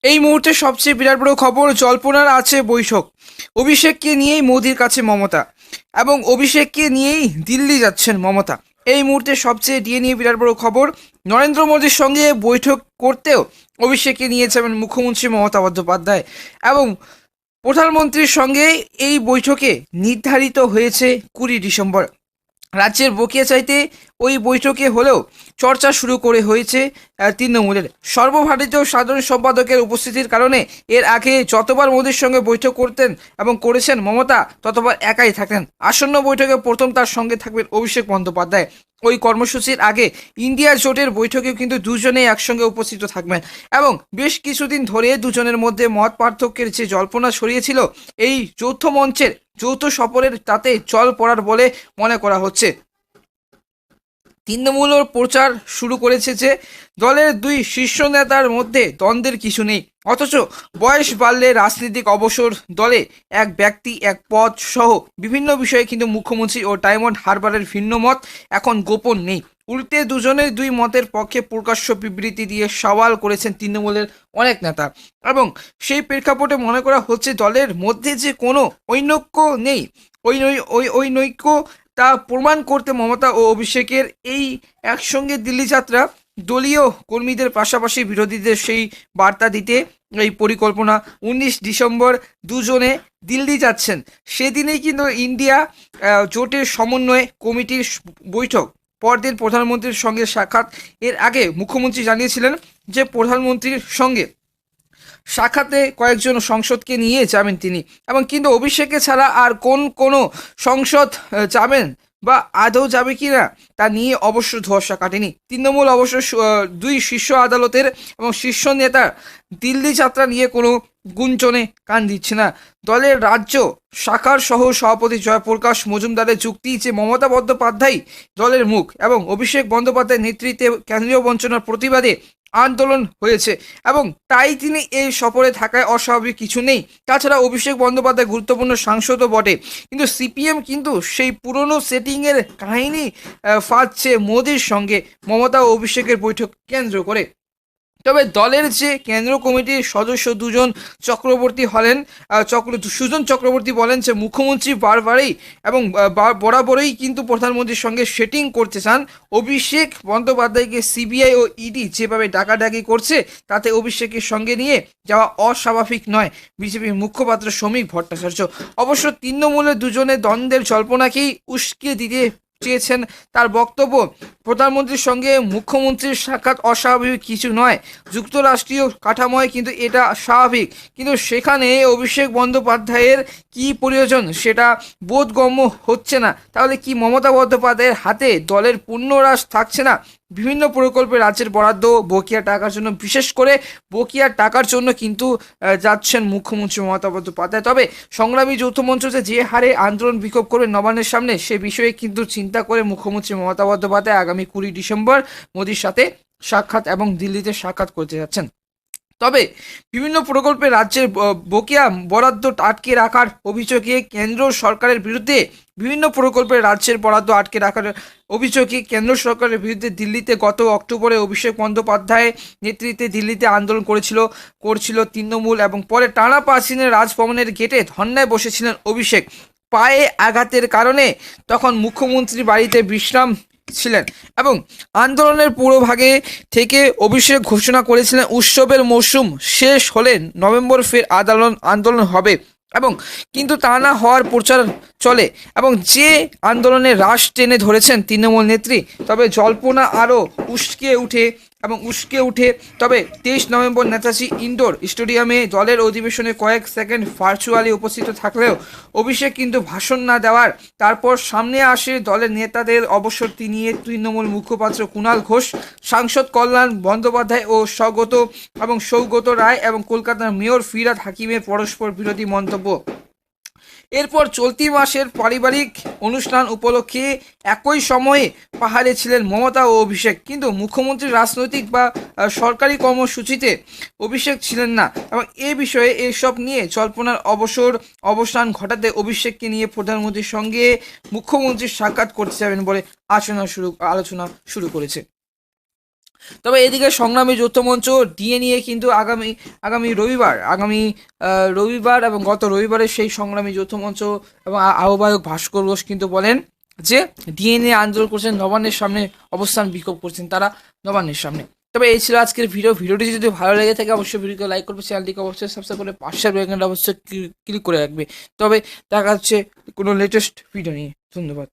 এই মুহূর্তে সবচেয়ে বিরাট বড় খবর, জল্পনার আছে বৈঠক। অভিষেককে নিয়েই মোদির কাছে মমতা, এবং অভিষেককে নিয়েই দিল্লি যাচ্ছেন মমতা। এই মুহূর্তে সবচেয়ে ডিএ নিয়ে বিরাট বড় খবর, নরেন্দ্র মোদীর সঙ্গে বৈঠক করতেও অভিষেককে নিয়ে যাবেন মুখ্যমন্ত্রী মমতা বন্দ্যোপাধ্যায়, এবং প্রধানমন্ত্রীর সঙ্গে এই বৈঠকে নির্ধারিত হয়েছে 20 ডিসেম্বর। রাজ্যের বকেয়া চাইতে ওই বৈঠকে হলেও চর্চা শুরু করে হয়েছে তৃণমূলের। সর্বভারতীয় সাধারণ সম্পাদকের উপস্থিতির কারণে এর আগে যতবার মোদীর সঙ্গে বৈঠক করতেন এবং করেছেন মমতা, ততবার একাই থাকেন। আসন্ন বৈঠকে প্রথম তার সঙ্গে থাকবেন অভিষেক বন্দ্যোপাধ্যায়। ওই কর্মসূচির আগে ইন্ডিয়া জোটের বৈঠকেও কিন্তু দুজনেই একসঙ্গে উপস্থিত থাকবেন, এবং বেশ কিছুদিন ধরে দুজনের মধ্যে মত পার্থক্যের যে জল্পনা ছড়িয়েছিল, এই যৌথ মঞ্চের যৌথ সফরের তাতে জল পড়ার বলে মনে করা হচ্ছে। তৃণমূলের প্রচার শুরু করেছে যে দলের দুই শীর্ষ নেতার মধ্যে দ্বন্দ্বের কিছু নেই, অথচ বয়স বাড়লে রাজনৈতিক অবসর দলে এক ব্যক্তি এক পদ সহ বিভিন্ন বিষয়ে কিন্তু মুখ্যমন্ত্রী ও ডায়মন্ড হারবারের ভিন্ন মত এখন গোপন নেই। উল্টে দুজনের দুই মতের পক্ষে প্রকাশ্য বিবৃতি দিয়ে সওয়াল করেছেন তৃণমূলের অনেক নেতা, এবং সেই প্রেক্ষাপটে মনে করা হচ্ছে দলের মধ্যে যে কোনো ঐক্য নেই। ওই নৈক্য তা প্রমাণ করতে মমতা ও অভিষেকের এই একসঙ্গে দিল্লি যাত্রা দলীয় কর্মীদের পাশাপাশি বিরোধীদের সেই বার্তা দিতে এই পরিকল্পনা। 19 ডিসেম্বর দুজনে দিল্লি যাচ্ছেন, সেদিনেই কিন্তু ইন্ডিয়া জোটের সমন্বয় কমিটির বৈঠক। পরদিন প্রধানমন্ত্রীর সঙ্গে সাক্ষাৎ। এর আগে মুখ্যমন্ত্রী জানিয়েছিলেন যে প্রধানমন্ত্রীর সঙ্গে সাক্ষাতে কয়েকজন সংসদকে নিয়ে যাবেন তিনি, এবং কিন্তু অভিষেকে ছাড়া আর কোনো সংসদ যাবেন বা আদৌ যাবে কি না তা নিয়ে অবশ্য ধোঁয়াশা কাটেনি। তৃণমূল অবশ্য দুই শীর্ষ আদালতের এবং শীর্ষ নেতার দিল্লি যাত্রা নিয়ে কোনো গুঞ্জনে কান দিচ্ছে না। দলের রাজ্য শাখার সহ সভাপতি জয়প্রকাশ মজুমদারের যুক্তি যে মমতা বন্দ্যোপাধ্যায় দলের মুখ, এবং অভিষেক বন্দ্যোপাধ্যায়ের নেতৃত্বে কেন্দ্রীয় বঞ্চনার প্রতিবাদে আন্দোলন হয়েছে, এবং তাই তিনি এই সফরে থাকায় অস্বাভাবিক কিছু নেই। তাছাড়া অভিষেক বন্দ্যোপাধ্যায় গুরুত্বপূর্ণ সাংসদও বটে, কিন্তু সিপিএম কিন্তু সেই পুরনো সেটিংয়ের কাহিনী ফাঁদছে মোদির সঙ্গে মমতা ও অভিষেকের বৈঠক কেন্দ্র করে। তবে দলের যে কেন্দ্র কমিটির সদস্য দুজন চক্রবর্তী হলেন, সুজন চক্রবর্তী বলেন যে মুখ্যমন্ত্রী বারবারই এবং বরাবরই কিন্তু প্রধানমন্ত্রীর সঙ্গে সেটিং করতে চান। অভিষেক বন্দ্যোপাধ্যায়কে সিবিআই ও ইডি যেভাবে ডাকাডাকি করছে, তাতে অভিষেকের সঙ্গে নিয়ে যাওয়া অস্বাভাবিক নয়। বিজেপির মুখপাত্র শ্রমিক ভট্টাচার্য অবশ্য তৃণমূলের দুজনের দ্বন্দ্বের জল্পনাকেই উস্কে দিতে চেয়েছেন। তার বক্তব্য, প্রধানমন্ত্রীর সঙ্গে মুখ্যমন্ত্রীর সাক্ষাৎ অস্বাভাবিক কিছু নয়, যুক্তরাষ্ট্রীয় কাঠামোয় কিন্তু এটা স্বাভাবিক, কিন্তু সেখানে অভিষেক বন্দ্যোপাধ্যায়ের কি প্রয়োজন সেটা বোধগম্য হচ্ছে না। তাহলে কি মমতা বন্দ্যোপাধ্যায়ের হাতে দলের পূর্ণরাশ থাকছে না? বিভিন্ন প্রকল্পে রাজ্যের বরাদ্দ বকেয়া টাকার জন্য, বিশেষ করে বকেয়া টাকার জন্য কিন্তু যাচ্ছেন মুখ্যমন্ত্রী মমতা বন্দ্যোপাধ্যায়। তবে সংগ্রামী যৌথ মঞ্চ যে হারে আন্দোলন বিক্ষোভ করবে নবান্নের সামনে, সে বিষয়ে কিন্তু চিন্তা করে মুখ্যমন্ত্রী মমতা বন্দ্যোপাধ্যায় আগামী 20 ডিসেম্বর মোদির সাথে সাক্ষাৎ এবং দিল্লিতে সাক্ষাৎ করতে যাচ্ছেন। তবে বিভিন্ন প্রকল্পে রাজ্যের বকেয়া বরাদ্দ আটকে রাখার অভিযোগে কেন্দ্র সরকারের বিরুদ্ধে, বিভিন্ন প্রকল্পে রাজ্যের বরাদ্দ আটকে রাখার অভিযোগে কেন্দ্র সরকারের বিরুদ্ধে দিল্লিতে গত অক্টোবরে অভিষেক বন্দ্যোপাধ্যায় নেতৃত্বে দিল্লিতে আন্দোলন করছিল তৃণমূল, এবং পরে টানা 5 দিনের রাজভবনের গেটে ধর্নায় বসেছিলেন অভিষেক। পায়ে আঘাতের কারণে তখন মুখ্যমন্ত্রী বাড়িতে বিশ্রাম ছিলেন, এবং আন্দোলনের পুরোভাগে থেকে অভিষেক ঘোষণা করেছিলেন উৎসবের মৌসুম শেষ হলে নভেম্বর ফের আন্দোলন হবে, এবং কিন্তু তা না হওয়ার প্রচার চলে, এবং যে আন্দোলনে রাশ টেনে ধরেছেন তৃণমূল নেত্রী। তবে জল্পনা আরও উস্কে উঠে। তবে 23 নভেম্বর নেতাজি ইনডোর স্টেডিয়ামে দলের অধিবেশনে কয়েক সেকেন্ড ভার্চুয়ালি উপস্থিত থাকলেও অভিষেক কিন্তু ভাষণ না দেওয়ার তারপর সামনে আসে দলের নেতাদের অবসর নিয়ে তৃণমূল মুখপাত্র কুণাল ঘোষ, সাংসদ কল্যাণ বন্দ্যোপাধ্যায় ও সৌগত রায় এবং কলকাতার মেয়র ফিরহাদ হাকিমের পরস্পর বিরোধী মন্তব্য। এরপর চলতি মাসের পারিবারিক অনুষ্ঠান উপলক্ষে একই সময়ে পাহাড়ে ছিলেন মমতা ও অভিষেক, কিন্তু মুখ্যমন্ত্রীর রাজনৈতিক বা সরকারি কর্মসূচিতে অভিষেক ছিলেন না, এবং এ বিষয়ে এসব নিয়ে জল্পনার অবসান ঘটাতে অভিষেককে নিয়ে প্রধানমন্ত্রীর সঙ্গে মুখ্যমন্ত্রীর সাক্ষাৎ করতে যাবেন বলে আলোচনা শুরু করেছে। তবে এদিকে সংগ্রামী যৌথ মঞ্চ ডিএ নিয়ে কিন্তু আগামী রবিবার এবং গত রবিবারে সেই সংগ্রামী যৌথ মঞ্চ এবং আহ্বায়ক ভাস্কর ঘোষ কিন্তু বলেন যে ডিএনএ আন্দোলন করছেন, নবান্নের সামনে অবস্থান বিক্ষোভ করছেন তারা নবান্নের সামনে। তবে এই ছিল আজকের ভিডিওটি যদি ভালো লেগে থাকে অবশ্যই ভিডিওকে লাইক করবে, চ্যানেলটিকে অবশ্যই সাবস্ক্রাইব করে পাশের বেল আইকনটা অবশ্যই ক্লিক করে রাখবে। তবে দেখা হচ্ছে কোনো লেটেস্ট ভিডিও নিয়ে। ধন্যবাদ।